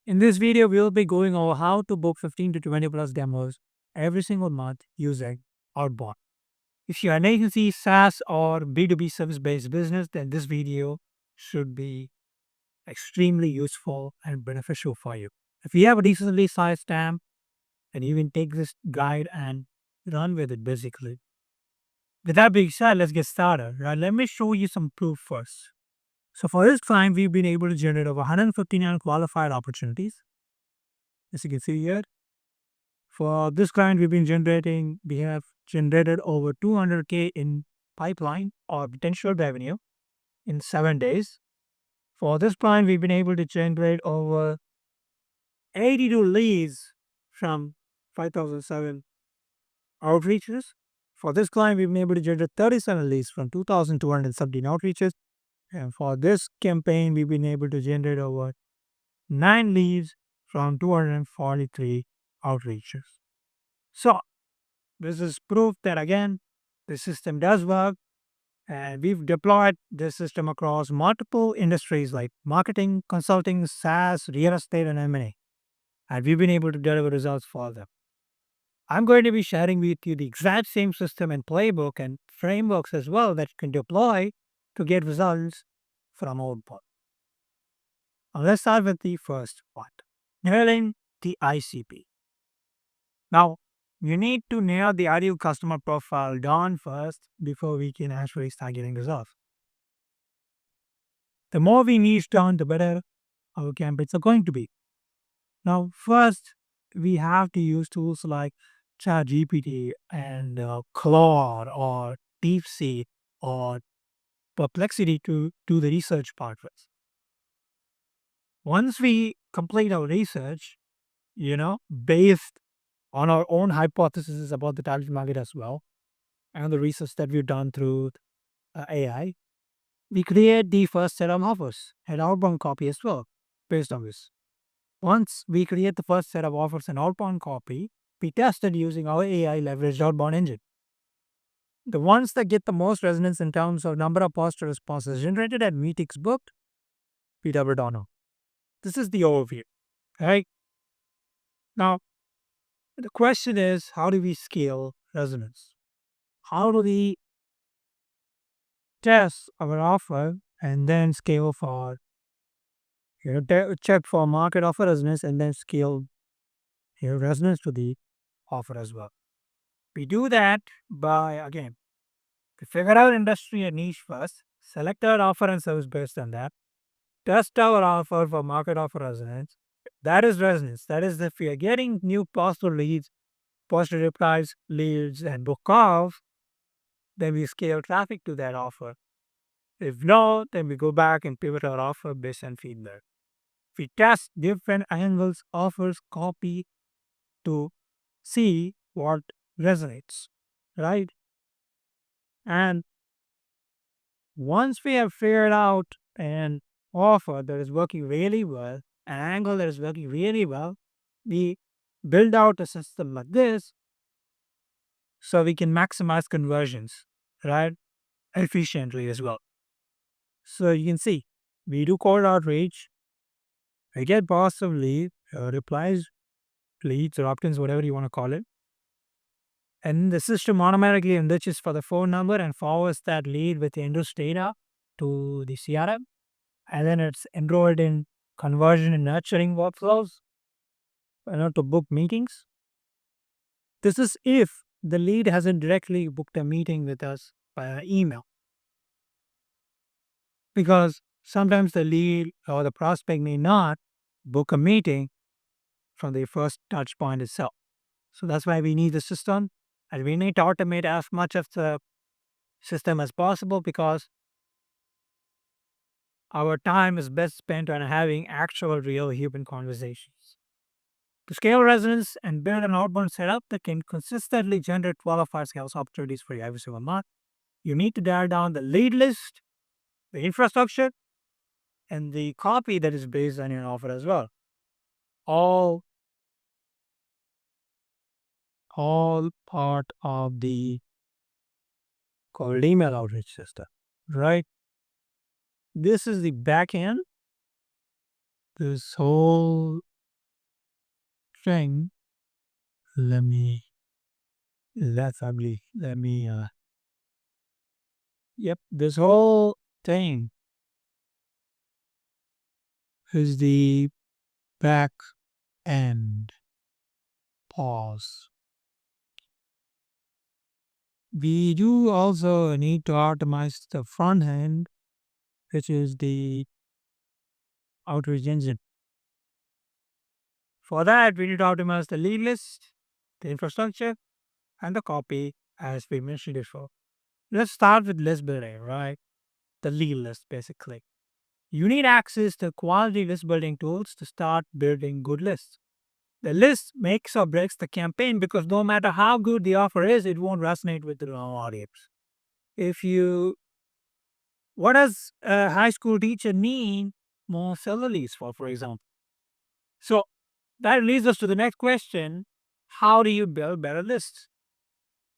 In this video, we'll be going over how to book 15 to 20 plus demos every single month using outbound. If you're an agency, SaaS, or B2B service based business, then this video should be extremely useful and beneficial for you. If you have a decently sized TAM, then you can take this guide and run with it basically. With that being said, let's get started. Right, let me show you some proof first. So for this client, we've been able to generate over 159 qualified opportunities. As you can see here, for this client, we have generated over 200K in pipeline or potential revenue in 7 days. For this client, we've been able to generate over 82 leads from 5,007 outreaches. For this client, we've been able to generate 37 leads from 2,217 outreaches. And for this campaign, we've been able to generate over 9 leads from 243 outreaches. So, this is proof that again, the system does work, and we've deployed this system across multiple industries like marketing, consulting, SaaS, real estate, and M&A. And we've been able to deliver results for them. I'm going to be sharing with you the exact same system and playbook and frameworks as well that you can deploy to get results from outbound. Now let's start with the first part, nailing the ICP. Now, you need to nail the ideal customer profile down first before we can actually start getting results. The more we niche down, the better our campaigns are going to be. Now, first, we have to use tools like ChatGPT and Claude or DeepSeek or Perplexity to do the research part first. Once we complete our research, based on our own hypotheses about the target market as well, and the research that we've done through AI, we create the first set of offers and outbound copy as well, based on this. Once we create the first set of offers and outbound copy, we test it using our AI leveraged outbound engine. The ones that get the most resonance in terms of number of positive responses generated and meetings booked, we double down on. This is the overview, right? Now, the question is, how do we scale resonance? How do we test our offer and then scale for, check for market offer resonance and then scale resonance to the offer as well? We do that by, again, we figure out industry and niche first, select our offer and service based on that, test our offer for market offer resonance. That is resonance. That is if we are getting new positive leads, positive replies, leads, and book calls, then we scale traffic to that offer. If no, then we go back and pivot our offer based on feedback. We test different angles, offers, copy to see what resonates, right? And once we have figured out an offer that is working really well, an angle that is working really well, we build out a system like this so we can maximize conversions, right? Efficiently as well. So you can see, we do cold outreach, we get positive lead, replies, leads, or opt-ins, whatever you want to call it. And the system automatically enriches for the phone number and forwards that lead with the enriched data to the CRM. And then it's enrolled in conversion and nurturing workflows, to book meetings. This is if the lead hasn't directly booked a meeting with us via email. Because sometimes the lead or the prospect may not book a meeting from the first touch point itself. So that's why we need the system, and we need to automate as much of the system as possible because our time is best spent on having actual real human conversations. To scale resonance and build an outbound setup that can consistently generate qualified sales opportunities for you every single month, you need to dial down the lead list, the infrastructure, and the copy that is based on your offer as well. All part of the cold email outreach system, right? This is the back end. This whole thing. Let me, that's ugly. Yep, this whole thing is the back end. Pause. We do also need to optimize the front end, which is the outreach engine. For that, we need to optimize the lead list, the infrastructure, and the copy, as we mentioned before. Let's start with list building, right? The lead list, basically. You need access to quality list building tools to start building good lists. The list makes or breaks the campaign because no matter how good the offer is, it won't resonate with the wrong audience. If you, what does a high school teacher need more seller leads for example? So that leads us to the next question. How do you build better lists?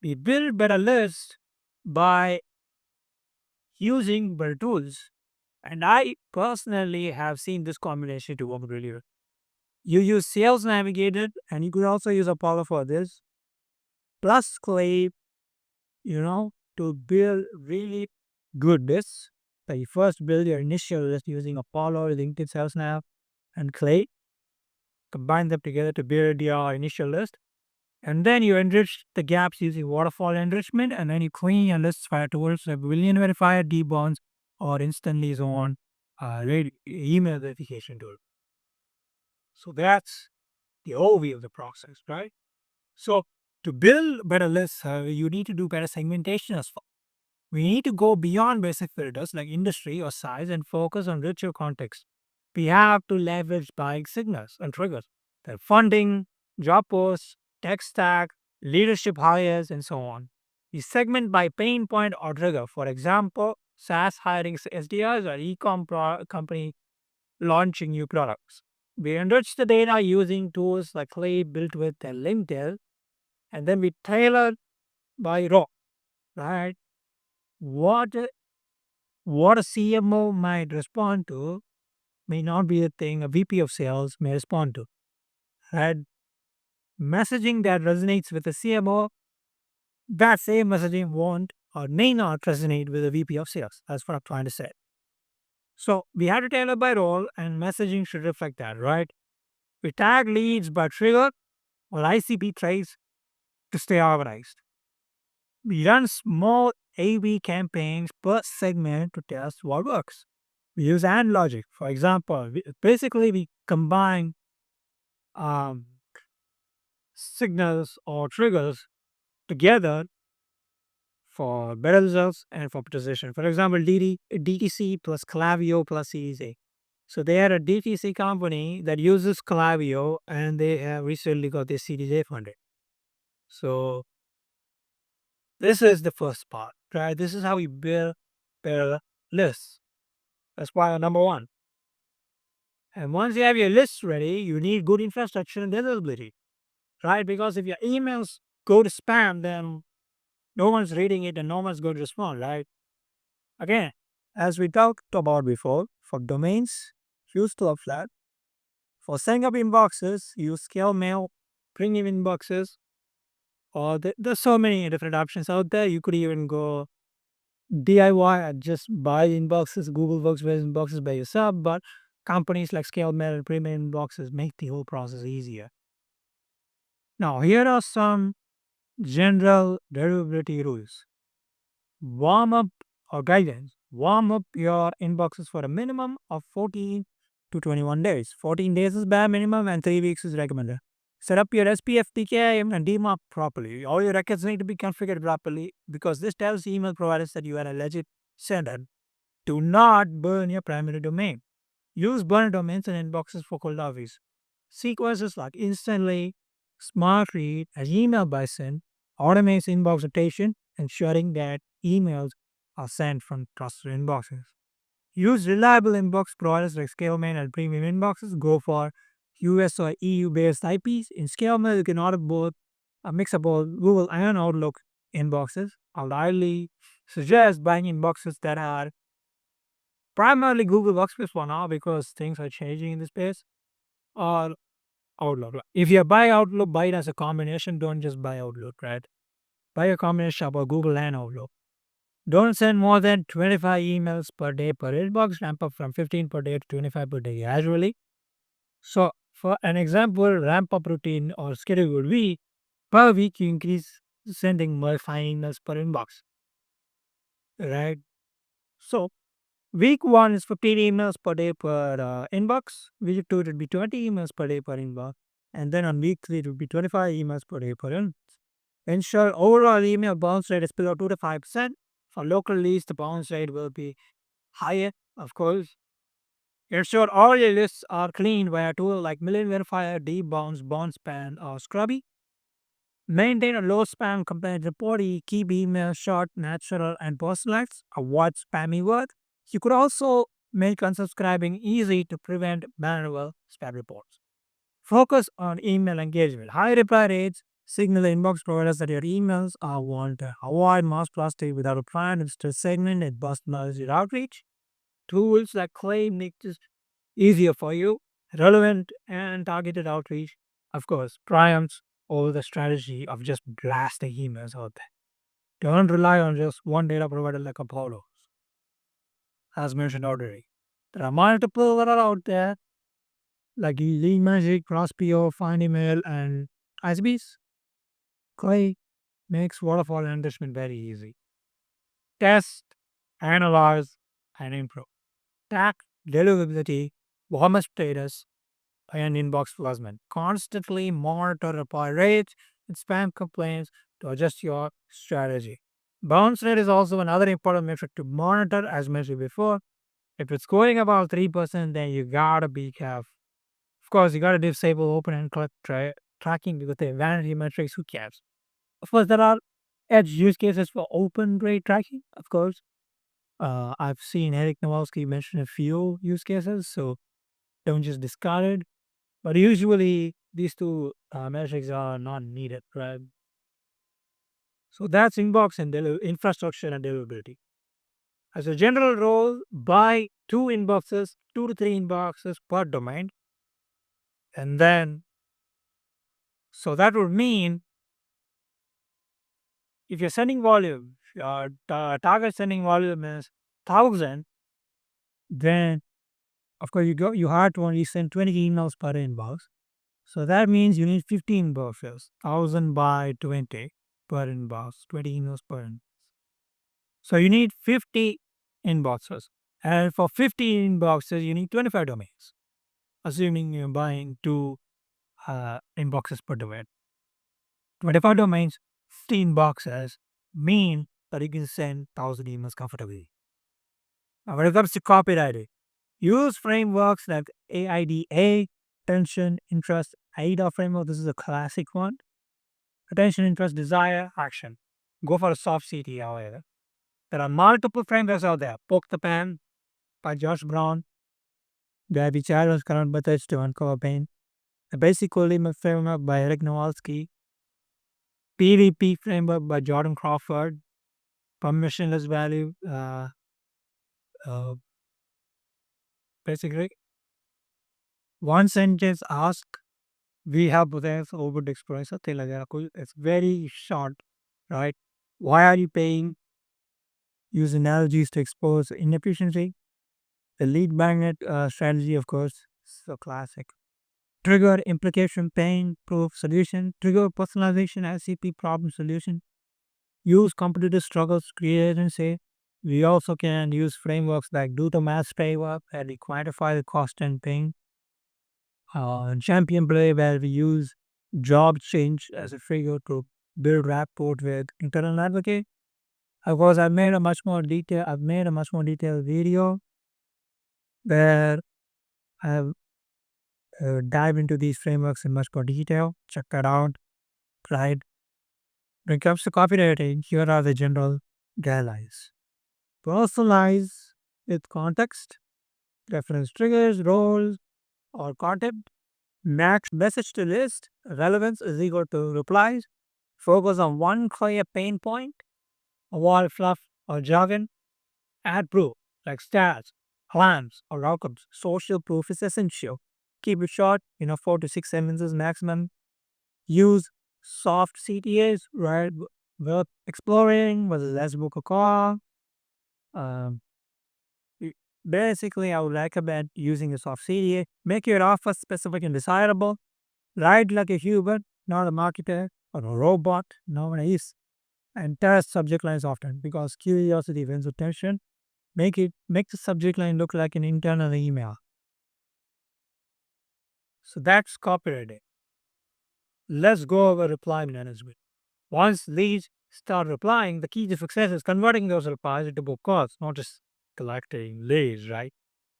We build better lists by using better tools. And I personally have seen this combination to work really well. You use Sales Navigator and you could also use Apollo for this, plus Clay, to build really good lists. So you first build your initial list using Apollo, LinkedIn Sales Nav, and Clay. Combine them together to build your initial list. And then you enrich the gaps using waterfall enrichment, and then you clean your lists via tools like Boolean verifier, debonds, or instantly zone email verification tool. So that's the overview of the process, right? So to build better lists, you need to do better segmentation as well. We need to go beyond basic filters like industry or size and focus on richer context. We have to leverage buying signals and triggers, their funding, job posts, tech stack, leadership hires, and so on. We segment by pain point or trigger. For example, SaaS hiring SDRs or company launching new products. We enrich the data using tools like Clay, built with and LinkedIn, and then we tailor by role, right? What what a CMO might respond to may not be the thing a VP of sales may respond to. Right? Messaging that resonates with a CMO, that same messaging won't or may not resonate with a VP of sales. That's what I'm trying to say. So we have to tailor by role, and messaging should reflect that, right? We tag leads by trigger or ICP traits to stay organized. We run small A/B campaigns per segment to test what works. We use AND logic. For example, we combine um, signals or triggers together for better results and for precision. For example, DTC plus Clavio plus Series A. So they are a DTC company that uses Clavio and they have recently got their Series A funded. So this is the first part, right? This is how we build better lists. That's why number one. And once you have your list ready, you need good infrastructure and deliverability, right? Because if your emails go to spam, then no one's reading it and no one's going to respond, right? Again, as we talked about before, for domains, use Cloudflare. For setting up inboxes, use Scale Mail, premium inboxes, or there's so many different options out there. You could even go DIY and just buy inboxes, Google Workspace inboxes by yourself, but companies like Scale Mail and premium inboxes make the whole process easier. Now, here are some general deliverability rules. Warm up or guidance. Warm up your inboxes for a minimum of 14 to 21 days. 14 days is bare minimum and 3 weeks is recommended. Set up your SPF, TKIM, and DMARC properly. All your records need to be configured properly because this tells email providers that you are a legit sender. Do not burn your primary domain. Use burn domains and inboxes for cold outreach. Sequences like instantly, smart read, and email by send automates inbox rotation, ensuring that emails are sent from trusted inboxes. Use reliable inbox providers like ScaleMail and premium inboxes. Go for US or EU based IPs. In ScaleMail, you can order both a mix of both Google and Outlook inboxes. I'll highly suggest buying inboxes that are primarily Google Workspace for now because things are changing in this space, or Outlook. If you buy Outlook, buy it as a combination. Don't just buy Outlook, right? Buy a combination of Google and Outlook. Don't send more than 25 emails per day per inbox. Ramp up from 15 per day to 25 per day gradually. So, for an example, ramp up routine or schedule would be per week you increase sending more 5 emails per inbox, right? So, week 1 is 15 emails per day per inbox. Week 2 it would be 20 emails per day per inbox. And then on week 3 it would be 25 emails per day per inbox. Ensure overall email bounce rate is below 2 to 5%. For local leads, the bounce rate will be higher, of course. Ensure all your lists are cleaned by a tool like Million Verifier, Debounce, BouncePan, or Scrubby. Maintain a low spam complaint reporting. Keep email short, natural, and personalized. Avoid spammy words. You could also make unsubscribing easy to prevent manual spam reports. Focus on email engagement. High reply rates signal inbox providers that your emails are wanted. Avoid mass plastic without a plan. Instead, segment and personalize your outreach. Tools like Claim make this easier for you. Relevant and targeted outreach, of course, triumphs over the strategy of just blasting emails out there. Don't rely on just one data provider like Apollo, as mentioned already. There are multiple that are out there, like Lead Magic, Crosspo, Find Email, and ISBs. Clay makes waterfall enrichment very easy. Test, analyze, and improve. Track deliverability, performance status, and inbox placement. Constantly monitor reply rates and spam complaints to adjust your strategy. Bounce rate is also another important metric to monitor, as mentioned before. If it's going about 3%, then you gotta be careful. Of course, you gotta disable open and click tracking because they're vanity metrics. Who cares? Of course, there are edge use cases for open rate tracking. Of course, I've seen Eric Nowalski mention a few use cases, so don't just discard it. But usually, these two metrics are not needed, right? So that's inbox and infrastructure and deliverability. As a general rule, buy 2 to 3 inboxes per domain, and then so that would mean if you're sending volume, your target sending volume is 1,000, then of course you have to only send 20 emails per inbox. So that means you need 15 inboxes, 1,000 by 20 per inbox, 20 emails per inbox. So you need 50 inboxes. And for 50 inboxes, you need 25 domains, assuming you're buying 2 inboxes per domain. 25 domains, 15 boxes mean that you can send 1,000 emails comfortably. Now, when it comes to copywriting, use frameworks like AIDA, attention, interest, AIDA framework. This is a classic one. Attention, interest, desire, action. Go for a soft CT, however. There are multiple frameworks out there. Poke the Pen by Josh Brown. Gabby Charles, current methods to uncover pain. The basic limit framework by Eric Nowalski. PVP framework by Jordan Crawford. Permissionless value. Basically, one sentence ask. We have potential over the experience. Something like that. It's very short, right? Why are you paying? Use analogies to expose inefficiency. The lead magnet strategy, of course, so classic. Trigger implication, pain, proof, solution. Trigger personalization, SCP, problem, solution. Use competitive struggles to create and say. We also can use frameworks like do the math framework where we quantify the cost and pain. Champion play where we use job change as a trigger to build rapport with internal advocate. Of course, I've made a much more detailed video where I've dive into these frameworks in much more detail. Check that out. Right. When it comes to copywriting, here are the general guidelines. Personalize with context, reference triggers, roles, or content. Match message to list. Relevance is equal to replies. Focus on one clear pain point. Avoid fluff or jargon. Add proof like stats, plans, or outcomes. Social proof is essential. keep it short, 4 to 6 sentences maximum. Use soft CTAs, right? Worth exploring, whether let's book a call. Um, y- Basically, I would recommend using a soft CTA. Make your offer specific and desirable. Write like a human, not a marketer or a robot. No one is. And test subject lines often because curiosity wins attention. Make the subject line look like an internal email. So that's copywriting. Let's go over reply management. Once leads start replying, the key to success is converting those replies into book calls, not just collecting leads, right?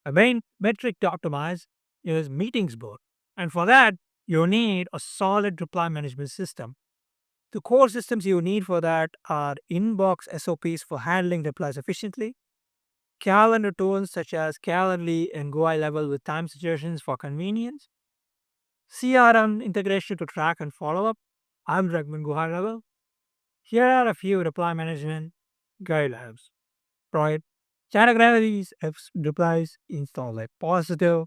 A main metric to optimize is meetings book. And for that, you need a solid reply management system. The core systems you need for that are inbox SOPs for handling replies efficiently, calendar tools such as Calendly and GUI level with time suggestions for convenience, CRM integration to track and follow up. I'm recommend GUI level. Here are a few reply management guidelines. Right? Categories of replies install like positive,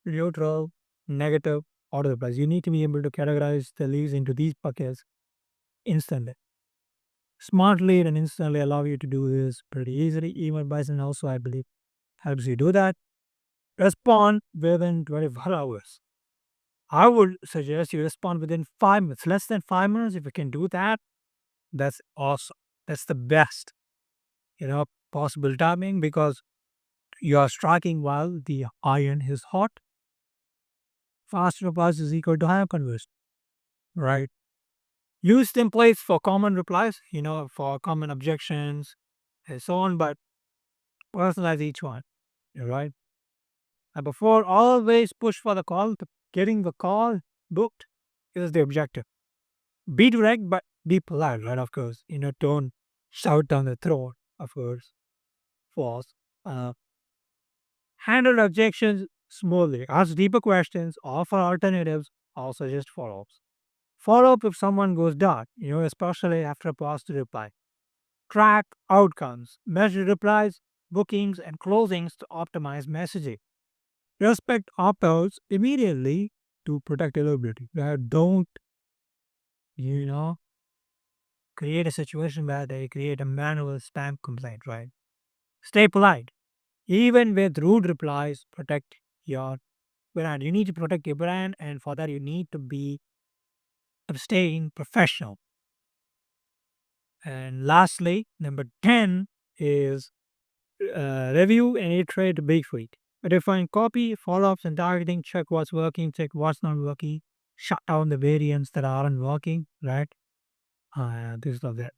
neutral, negative, auto replies. You need to be able to categorize the leads into these buckets instantly. Smart lead and instantly allow you to do this pretty easily. Email Bison also, I believe, helps you do that. Respond within 24 hours. I would suggest you respond within 5 minutes, less than 5 minutes. If you can do that, that's awesome. That's the best, possible timing because you are striking while the iron is hot. Fast replies is equal to higher conversion, right? Use templates for common replies, for common objections and so on, but personalize each one, right? And before always push for the call, getting the call booked is the objective. Be direct, but be polite, right? Of course, don't shout down the throat, of course. False. Uh, Handle objections smoothly. Ask deeper questions, offer alternatives, or suggest follow ups. Follow up if someone goes dark, especially after a positive reply. Track outcomes, measure replies, bookings, and closings to optimize messaging. Respect opt outs immediately to protect availability. Don't, you know, create a situation where they create a manual spam complaint, right? Stay polite. Even with rude replies, protect your brand. You need to protect your brand, and for that, you need to be staying professional. And lastly, number 10 is review and iterate big feet. Refine copy, follow ups, and targeting. Check what's working, check what's not working. Shut down the variants that aren't working, right? This of that.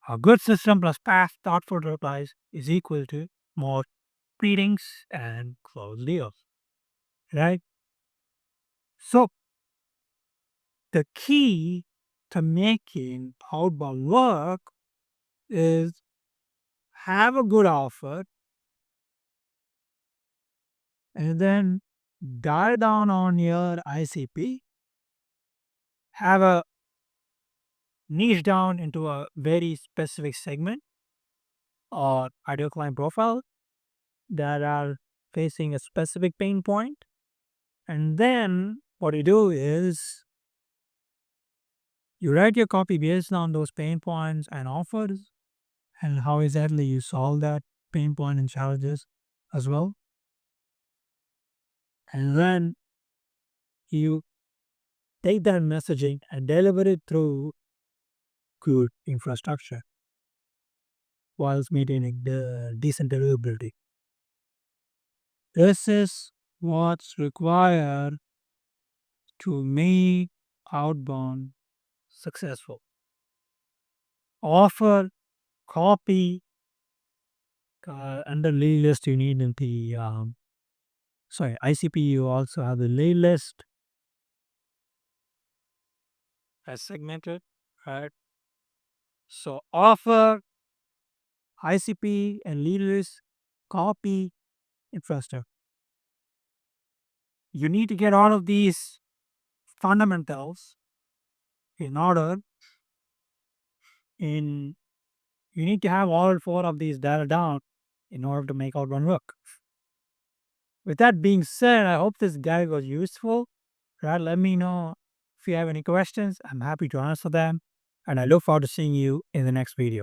A good system plus fast, thoughtful replies is equal to more readings and close deals, right? So the key to making outbound work is have a good offer and then dial down on your ICP, have a niche down into a very specific segment or ideal client profile that are facing a specific pain point. And then what you do is you write your copy based on those pain points and offers and how exactly you solve that pain point and challenges as well. And then you take that messaging and deliver it through good infrastructure whilst maintaining the decent deliverability. This is what's required to make outbound successful. Offer, copy, under lead list you need in the ICP you also have the lead list as segmented, right? So offer, ICP and lead list, copy, infrastructure. You need to get all of these fundamentals in order in you need to have all four of these dialed down in order to make outbound work. With that being said, I hope this guide was useful. Right? Let me know if you have any questions. I'm happy to answer them. And I look forward to seeing you in the next video.